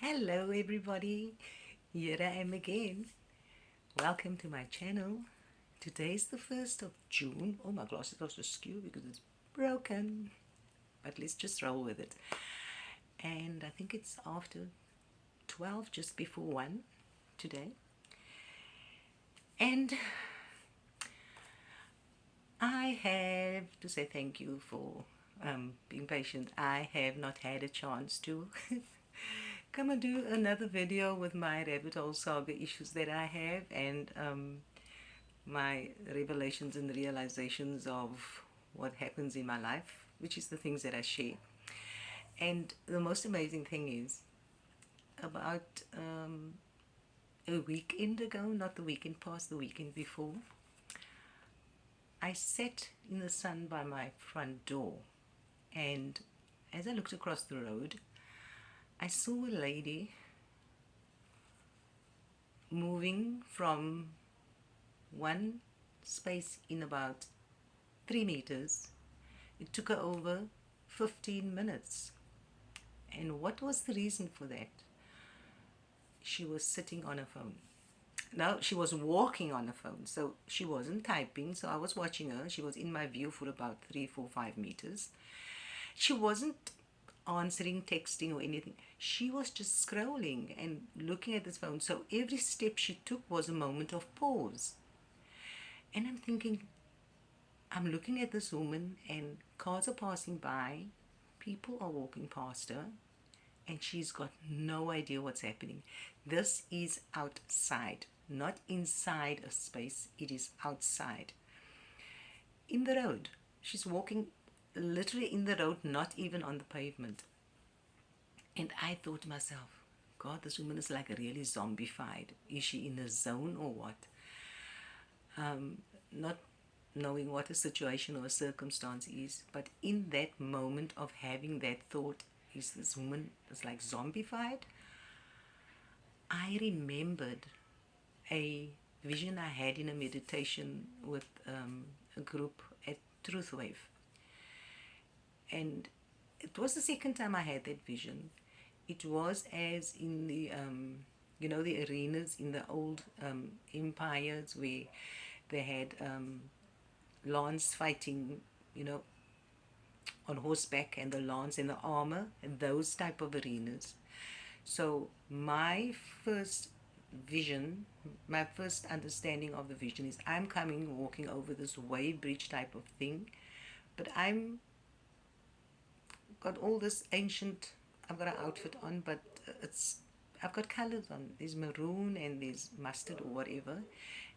Hello, everybody. Here I am again. Welcome to my channel. Today is the 1st of June. Oh, my glasses are so askew because it's broken. But let's just roll with it. And I think it's after 12, just before 1 today. And I have to say thank you for being patient. I have not had a chance to come and do another video with my rabbit hole saga issues that I have and my revelations and realizations of what happens in my life, which is the things that I share. And the most amazing thing is, about a weekend ago, not the weekend past, the weekend before, I sat in the sun by my front door, and as I looked across the road, I saw a lady moving from one space in about 3 meters. It took her over 15 minutes. And what was the reason for that? She was sitting on her phone. No, she was walking on her phone. So she wasn't typing. So I was watching her. She was in my view for about 3, 4, 5 meters. She wasn't answering, texting, or anything. She was just scrolling and looking at this phone. So every step she took was a moment of pause. And I'm thinking, I'm looking at this woman, and cars are passing by, people are walking past her, and she's got no idea what's happening. This is outside, not inside a space, it is outside. In the road. She's walking literally in the road, not even on the pavement. And I thought to myself, God, this woman is like really zombified. Is she in a zone or what? Not knowing what a situation or a circumstance is, but in that moment of having that thought, is this woman is like zombified? I remembered a vision I had in a meditation with a group at Truthwave. And it was the second time I had that vision. It was as in the, the arenas in the old empires where they had lance fighting, on horseback, and the lance and the armor, and those type of arenas. So my first vision, my first understanding of the vision is I'm coming walking over this wave bridge type of thing, but I'm got all this ancient, I've got an outfit on, but I've got colors on. There's maroon and there's mustard or whatever,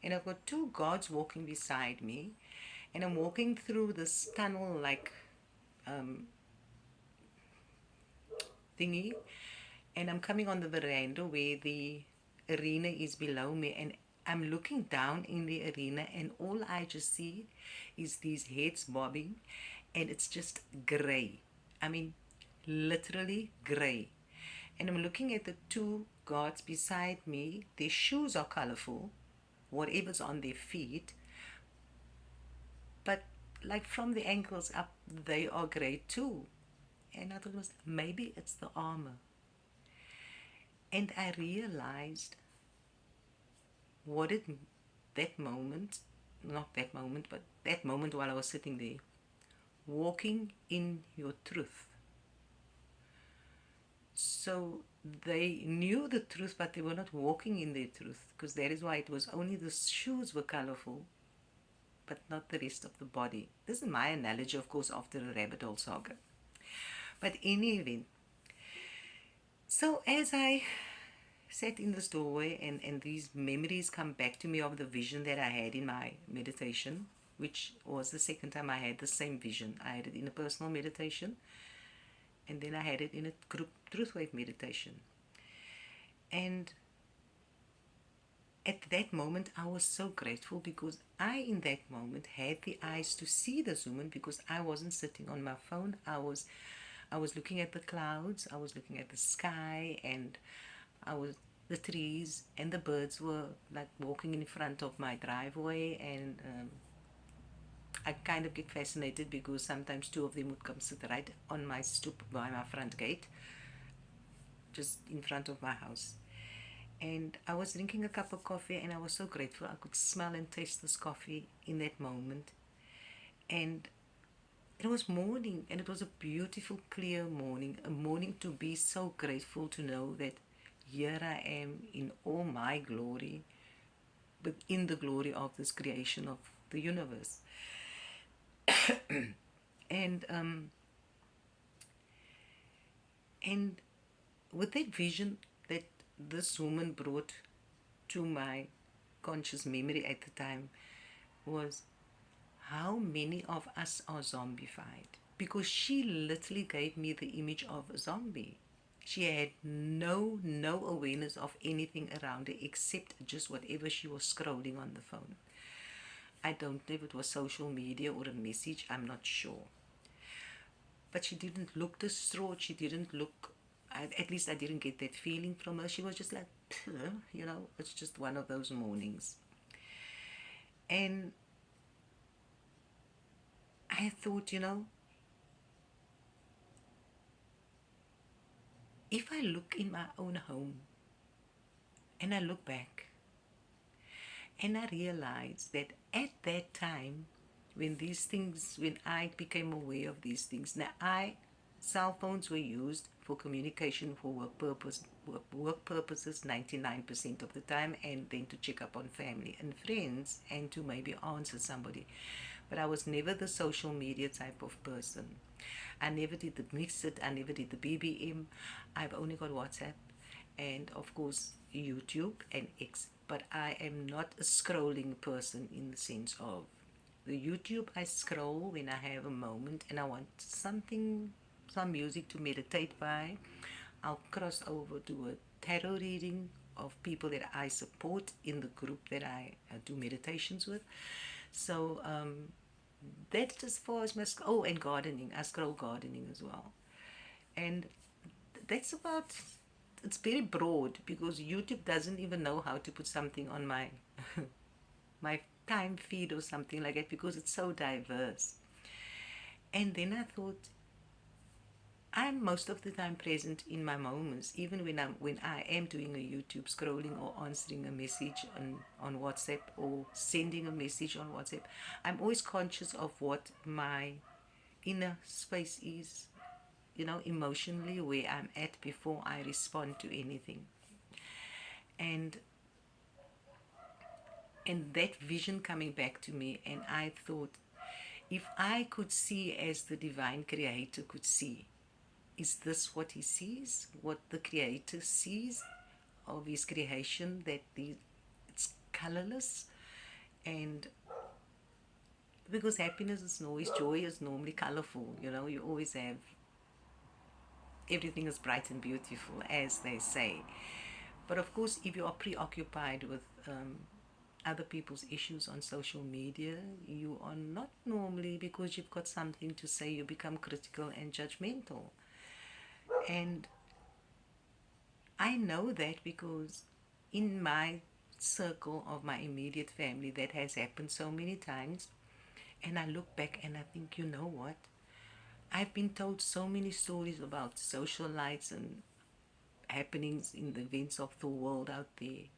and I've got two guards walking beside me, and I'm walking through this tunnel like thingy, and I'm coming on the veranda where the arena is below me, and I'm looking down in the arena, and all I just see is these heads bobbing, and it's just gray. I mean, literally gray. And I'm looking at the two guards beside me. Their shoes are colorful, whatever's on their feet, but like from the ankles up, they are gray too. And I thought it was maybe it's the armor. And I realized what it, that moment, not that moment, but that moment while I was sitting there, walking in your truth. So they knew the truth, but they were not walking in their truth, because that is why it was only the shoes were colorful, but not the rest of the body. This is my analogy, of course, after a rabbit hole saga. But in any event, so as I sat in this doorway, and these memories come back to me of the vision that I had in my meditation, which was the second time I had the same vision. I had it in a personal meditation, and then I had it in a group Truthwave meditation. And at that moment, I was so grateful, because I, in that moment, had the eyes to see this woman, because I wasn't sitting on my phone. I was looking at the clouds, I was looking at the sky, and the trees and the birds were like walking in front of my driveway, and I kind of get fascinated, because sometimes two of them would come sit right on my stoop by my front gate. just in front of my house. And I was drinking a cup of coffee, and I was so grateful. I could smell and taste this coffee in that moment. And it was morning, and it was a beautiful, clear morning, a morning to be so grateful to know that here I am in all my glory, but in the glory of this creation of the universe. And and with that vision that this woman brought to my conscious memory at the time was how many of us are zombified, because she literally gave me the image of a zombie. She had no awareness of anything around her except just whatever she was scrolling on the phone. I don't know if it was social media or a message, I'm not sure. But she didn't look distraught. She didn't look, at least I didn't get that feeling from her. She was just like, it's just one of those mornings. And I thought, if I look in my own home and I look back and I realize that at that time, when I became aware of these things, cell phones were used for communication for work purposes 99% of the time, and then to check up on family and friends and to maybe answer somebody. But I was never the social media type of person. I never did the Mixit, I never did the BBM. I've only got WhatsApp and, of course, YouTube and X. But I am not a scrolling person in the sense of the YouTube. I scroll when I have a moment and I want some music to meditate by. I'll cross over to a tarot reading of people that I support in the group that I do meditations with. So that's as far as my and gardening. I scroll gardening as well, and that's about. It's very broad because YouTube doesn't even know how to put something on my my time feed or something like that because it's so diverse. And then I thought, I'm most of the time present in my moments, even when I am doing a YouTube scrolling or answering a message on WhatsApp or sending a message on WhatsApp. I'm always conscious of what my inner space is, emotionally where I'm at before I respond to anything. And that vision coming back to me, and I thought, if I could see as the divine creator could see, is this what he sees? What the creator sees of his creation, that it's colorless? And because happiness is always, joy is normally colorful, you always have, everything is bright and beautiful, as they say. But of course, if you are preoccupied with other people's issues on social media, you are not normally, because you've got something to say, you become critical and judgmental. And I know that because in my circle of my immediate family, that has happened so many times. And I look back and I think, you know what? I've been told so many stories about socialites and happenings in the events of the world out there,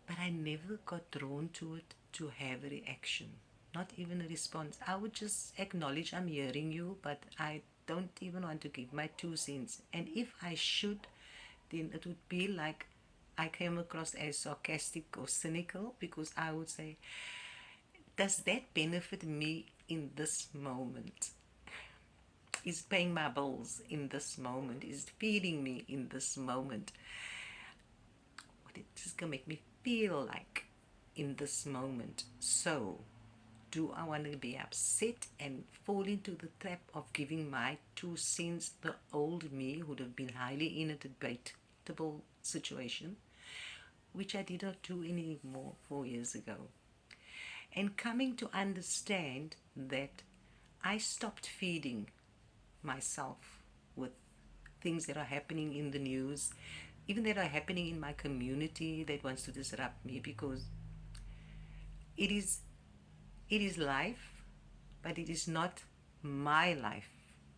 but I never got drawn to it to have a reaction, not even a response. I would just acknowledge I'm hearing you, but I don't even want to give my 2 cents. And if I should, then it would be like I came across as sarcastic or cynical, because I would say, does that benefit me in this moment? Is paying my bills in this moment? Is feeding me in this moment? What it is going to make me feel like in this moment? So, do I want to be upset and fall into the trap of giving my 2 cents? The old me would have been highly in a debatable situation, which I did not do anymore 4 years ago. And coming to understand that I stopped feeding myself with things that are happening in the news, even that are happening in my community that wants to disrupt me, because it is life, but it is not my life.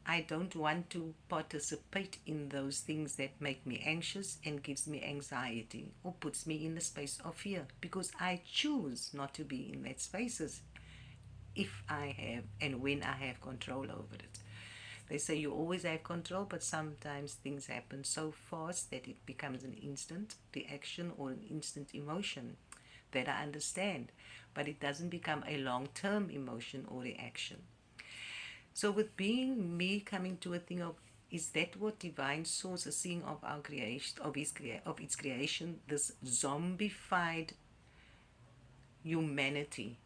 I don't want to participate in those things that make me anxious and gives me anxiety or puts me in the space of fear, because I choose not to be in that spaces if I have and when I have control over it. They say you always have control, but sometimes things happen so fast that it becomes an instant reaction or an instant emotion that I understand, but it doesn't become a long-term emotion or reaction. So with being me coming to a thing of, is that what divine source is seeing of our creation, of its creation, this zombified humanity,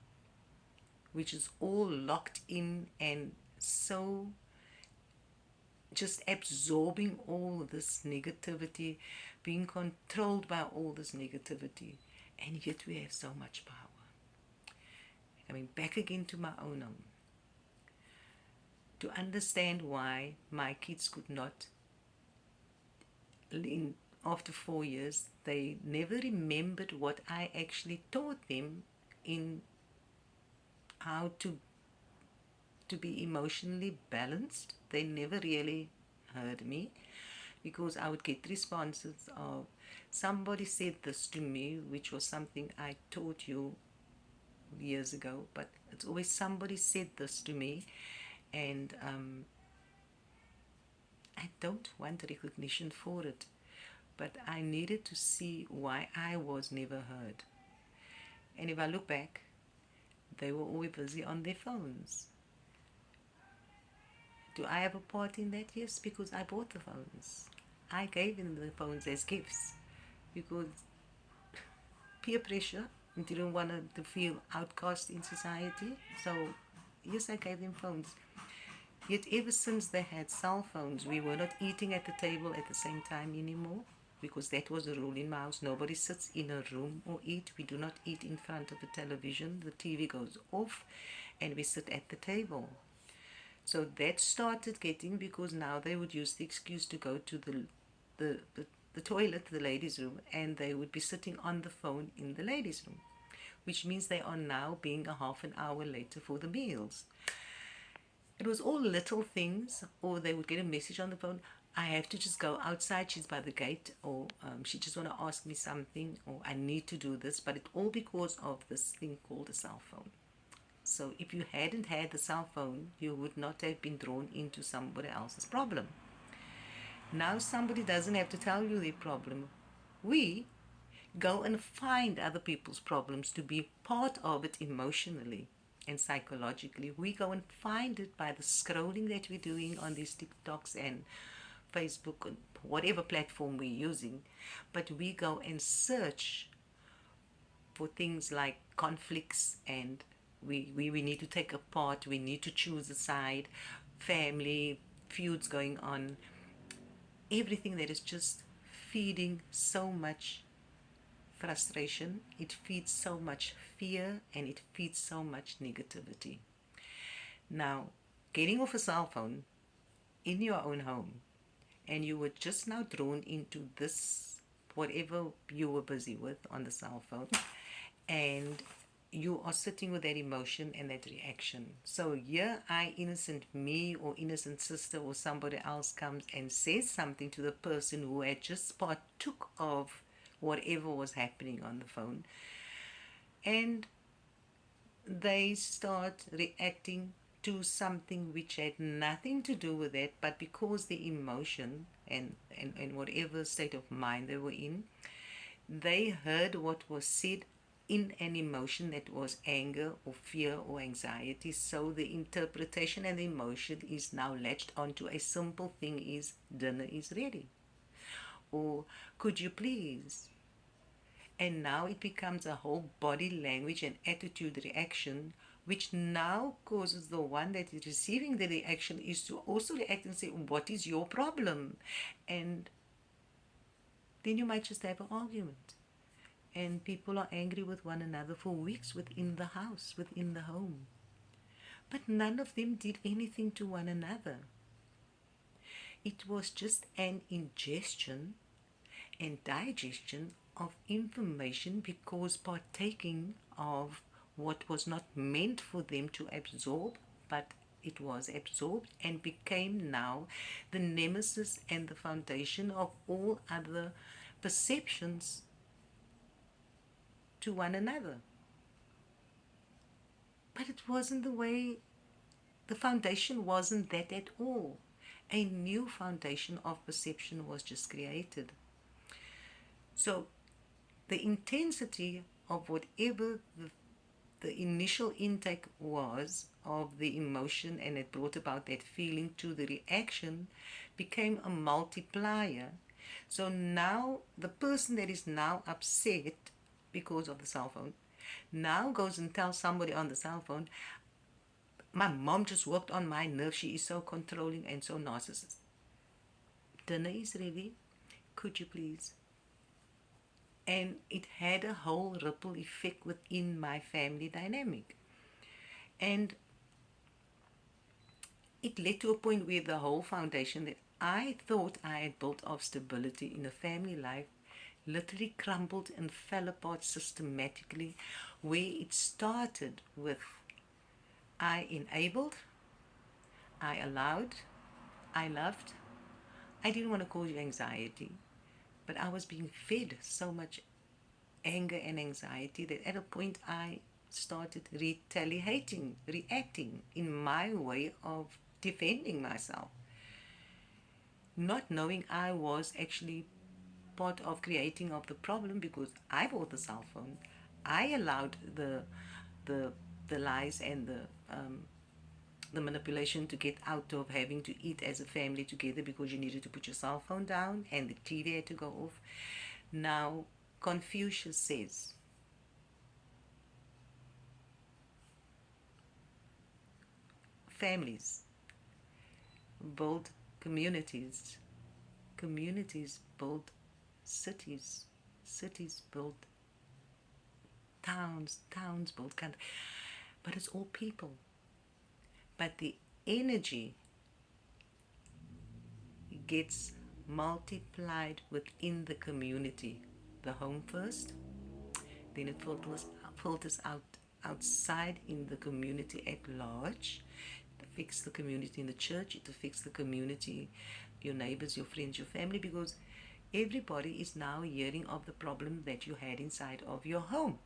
which is all locked in and so just absorbing all this negativity, being controlled by all this negativity, and yet we have so much power. Coming back again to my own home, to understand why my kids could not, after 4 years, they never remembered what I actually taught them in how to be emotionally balanced. They never really heard me, because I would get responses of, somebody said this to me, which was something I taught you years ago, but it's always somebody said this to me, and I don't want recognition for it, but I needed to see why I was never heard. And if I look back, they were always busy on their phones. Do I have a part in that? Yes, because I bought the phones. I gave them the phones as gifts because peer pressure, didn't want to feel outcast in society. So, yes, I gave them phones. Yet, ever since they had cell phones, we were not eating at the table at the same time anymore, because that was the rule in my house. Nobody sits in a room or eat. We do not eat in front of the television. The TV goes off and we sit at the table. So that started getting, because now they would use the excuse to go to the, the, the toilet, the ladies' room, and they would be sitting on the phone in the ladies' room, which means they are now being a half an hour later for the meals. It was all little things, or they would get a message on the phone, I have to just go outside, she's by the gate, or she just want to ask me something, or I need to do this, but it's all because of this thing called a cell phone. So if you hadn't had the cell phone, you would not have been drawn into somebody else's problem. Now somebody doesn't have to tell you their problem. We go and find other people's problems to be part of it emotionally and psychologically. We go and find it by the scrolling that we're doing on these TikToks and Facebook and whatever platform we're using. But we go and search for things like conflicts, and we need to take a part, we need to choose a side, family, feuds going on, everything that is just feeding so much frustration, it feeds so much fear, and it feeds so much negativity. Now, getting off a cell phone in your own home, and you were just now drawn into this, whatever you were busy with on the cell phone, and you are sitting with that emotion and that reaction. So here I, innocent me or innocent sister or somebody else, comes and says something to the person who had just partook of whatever was happening on the phone, and they start reacting to something which had nothing to do with it, but because the emotion and whatever state of mind they were in, they heard what was said in an emotion that was anger or fear or anxiety. So the interpretation and the emotion is now latched onto a simple thing: is dinner is ready, or could you please. And now it becomes a whole body language and attitude reaction, which now causes the one that is receiving the reaction is to also react and say, what is your problem? And then you might just have an argument, and people are angry with one another for weeks within the house, within the home. But none of them did anything to one another. It was just an ingestion and digestion of information, because partaking of what was not meant for them to absorb, but It was absorbed and became now the nemesis and the foundation of all other perceptions to one another. But it wasn't the way, the foundation wasn't that at all. A new foundation of perception was just created. So the intensity of whatever the initial intake was of the emotion and it brought about that feeling to the reaction became a multiplier. So now the person that is now upset because of the cell phone now goes and tells somebody on the cell phone, my mom just worked on my nerves. She is so controlling and so narcissistic. Dinner is ready. Could you please? And it had a whole ripple effect within my family dynamic. And it led to a point where the whole foundation that I thought I had built of stability in a family life literally crumbled and fell apart systematically, where it started with I enabled, I allowed, I loved. I didn't want to call you anxiety, but I was being fed so much anger and anxiety that at a point I started retaliating, reacting in my way of defending myself, not knowing I was actually part of creating of the problem because I bought the cell phone. I allowed the the lies and the manipulation to get out of having to eat as a family together because you needed to put your cell phone down and the TV had to go off. Now, Confucius says, families build communities, communities build cities, cities build towns, towns build countries. But it's all people. But the energy gets multiplied within the community. The home first, then it filters out outside in the community at large. It affects the community in the church, it affects the community, your neighbors, your friends, your family, because everybody is now hearing of the problem that you had inside of your home.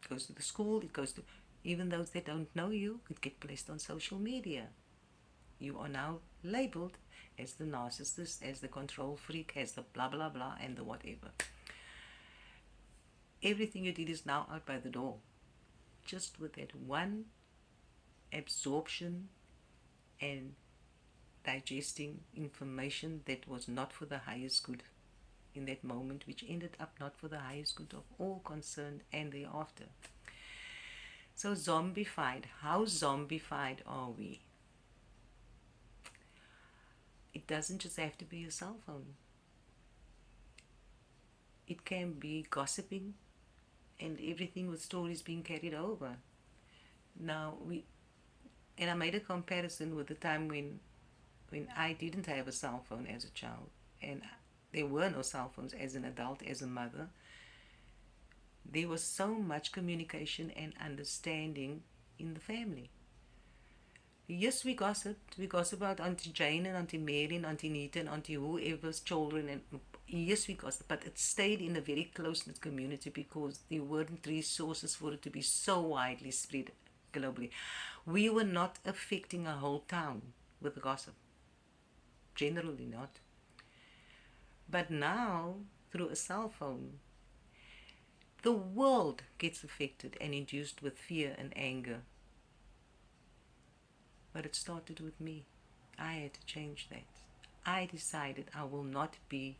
It goes to the school, it goes to even those that don't know you, it gets placed on social media. You are now labeled as the narcissist, as the control freak, as the blah blah blah, and the whatever. Everything you did is now out by the door. Just with that one absorption and digesting information that was not for the highest good in that moment, which ended up not for the highest good of all concerned and thereafter. So, zombified. How zombified are we? It doesn't just have to be a cell phone. It can be gossiping and everything with stories being carried over. Now I made a comparison with the time when I didn't have a cell phone as a child, and there were no cell phones as an adult, as a mother. There was so much communication and understanding in the family. Yes, we gossiped. We gossiped about Auntie Jane and Auntie Mary and Auntie Nita and Auntie whoever's children. And yes, we gossiped. But it stayed in a very close-knit community because there weren't resources for it to be so widely spread globally. We were not affecting a whole town with gossip. Generally not. But now, through a cell phone, the world gets affected and induced with fear and anger. But it started with me. I had to change that. I decided I will not be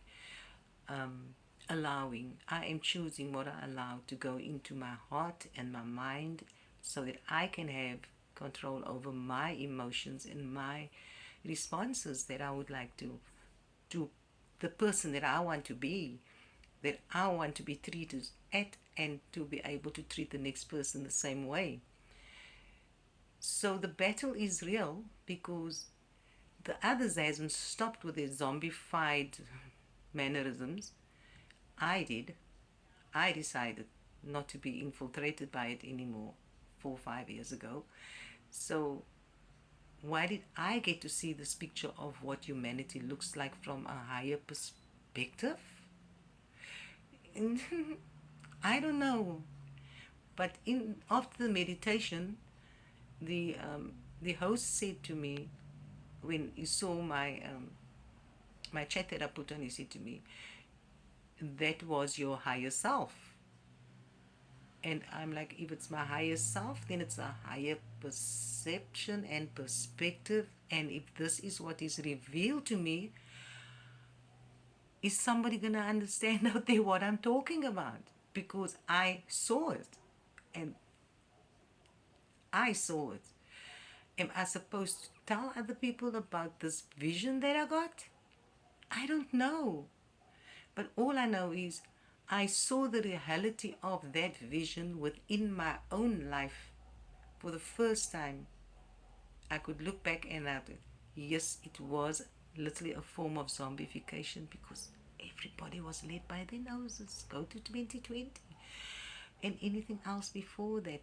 allowing, I am choosing what I allow to go into my heart and my mind so that I can have control over my emotions and my responses that I would like to the person that I want to be, that I want to be treated at, and to be able to treat the next person the same way. So the battle is real because the others hasn't stopped with their zombified mannerisms. I did. I decided not to be infiltrated by it anymore 4 or 5 years ago. So Why did I get to see this picture of what humanity looks like from a higher perspective? I don't know. But in after the meditation, the um, the host said to me, when he saw my chat that I put on, he said to me, "That was your higher self." And I'm like, if it's my higher self, then it's a higher perception and perspective. And if this is what is revealed to me, is somebody going to understand out there what I'm talking about? Because I saw it and I saw it. Am I supposed to tell other people about this vision that I got? I don't know. But all I know is I saw the reality of that vision within my own life for the first time. I could look back and at it. Yes, it was literally a form of zombification because everybody was led by their noses. Go to 2020 and anything else before that.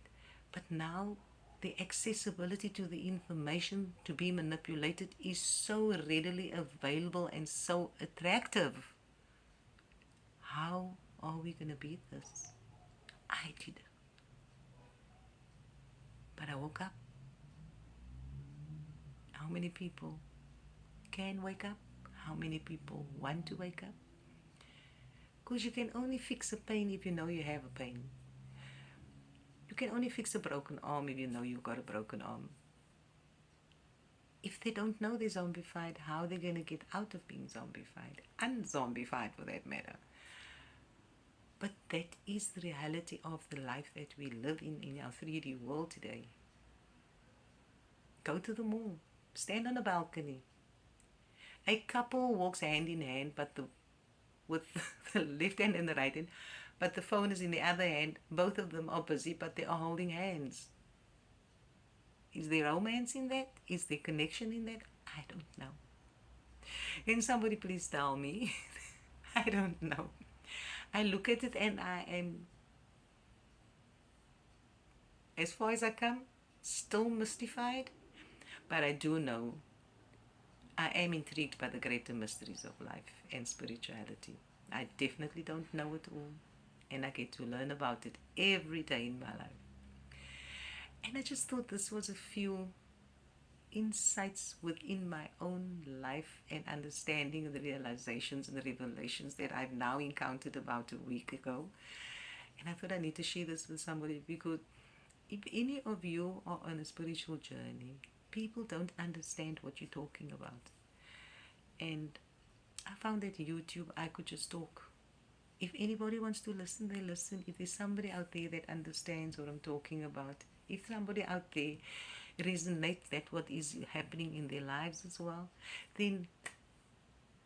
But now the accessibility to the information to be manipulated is so readily available and so attractive. How are we going to beat this? I did. But I woke up. How many people can wake up? How many people want to wake up? Because you can only fix a pain if you know you have a pain. You can only fix a broken arm if you know you've got a broken arm. If they don't know they're zombified, how are they going to get out of being zombified? Unzombified for that matter. But that is the reality of the life that we live in our 3D world today. Go to the mall. Stand on a balcony. A couple walks hand in hand, but with the left hand and the right hand, but the phone is in the other hand. Both of them are busy, but they are holding hands. Is there romance in that? Is there connection in that? I don't know. Can somebody please tell me? I don't know. I look at it and I am, as far as I come, still mystified. But I do know I am intrigued by the greater mysteries of life and spirituality. I definitely don't know it all, and I get to learn about it every day in my life. And I just thought this was a few insights within my own life and understanding the realizations and the revelations that I've now encountered about a week ago. And I thought I need to share this with somebody because if any of you are on a spiritual journey, people don't understand what you're talking about. And I found that YouTube, I could just talk. If anybody wants to listen, they listen. If there's somebody out there that understands what I'm talking about, if somebody out there resonates that what is happening in their lives as well, then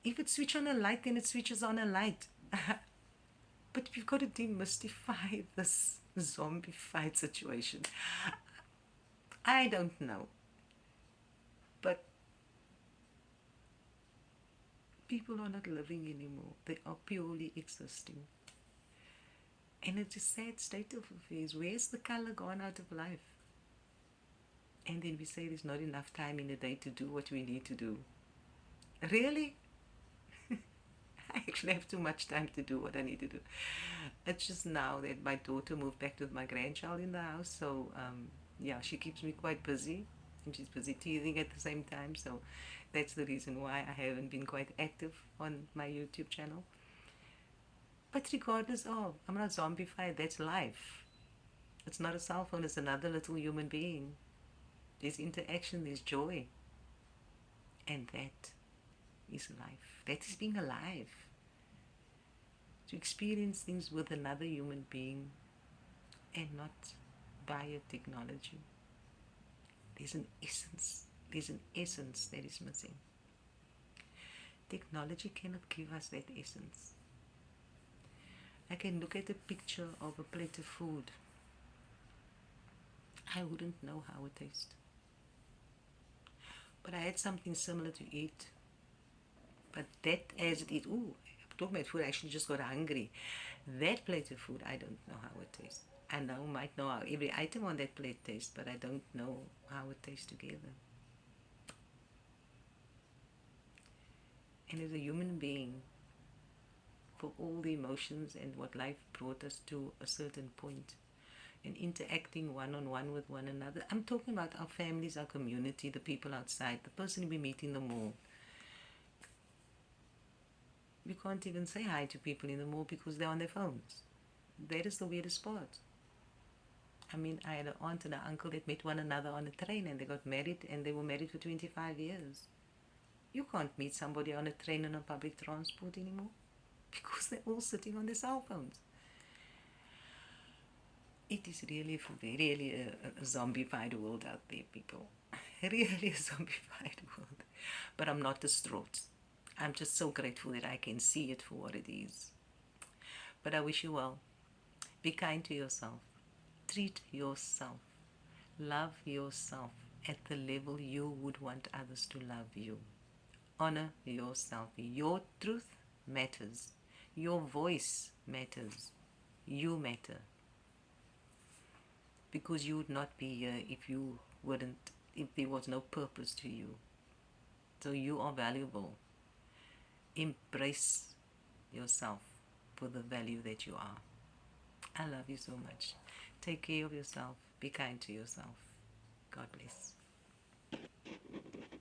if it switches on a light, then it switches on a light. But we've got to demystify this zombified situation. I don't know. But people are not living anymore. They are purely existing. And it's a sad state of affairs. Where's the color gone out of life? And then we say there's not enough time in the day to do what we need to do. Really? I actually have too much time to do what I need to do. It's just now that my daughter moved back with my grandchild in the house. So, yeah, she keeps me quite busy. And she's busy teething at the same time. So that's the reason why I haven't been quite active on my YouTube channel. But regardless of, I'm not zombified. That's life. It's not a cell phone. It's another little human being. There's interaction. There's joy. And that is life. That is being alive. To experience things with another human being and not via technology. There's an essence. There's an essence that is missing. Technology cannot give us that essence. I can look at a picture of a plate of food. I wouldn't know how it tastes. But I had something similar to eat. But that as it is, talking about food, I actually just got hungry. That plate of food, I don't know how it tastes. I might know how every item on that plate tastes, but I don't know how it tastes together. And as a human being, for all the emotions and what life brought us to a certain point, and interacting one on one with one another. I'm talking about our families, our community, the people outside, the person we meet in the mall. You can't even say hi to people in the mall because they're on their phones. That is the weirdest part. I mean, I had an aunt and an uncle that met one another on a train and they got married and they were married for 25 years. You can't meet somebody on a train and on public transport anymore because they're all sitting on their cell phones. It is really a zombified world out there, people. Really a zombified world. But I'm not distraught. I'm just so grateful that I can see it for what it is. But I wish you well. Be kind to yourself. Treat yourself. Love yourself at the level you would want others to love you. Honor yourself. Your truth matters. Your voice matters. You matter. Because you would not be here if there was no purpose to you. So you are valuable. Embrace yourself for the value that you are. I love you so much. Take care of yourself. Be kind to yourself. God bless.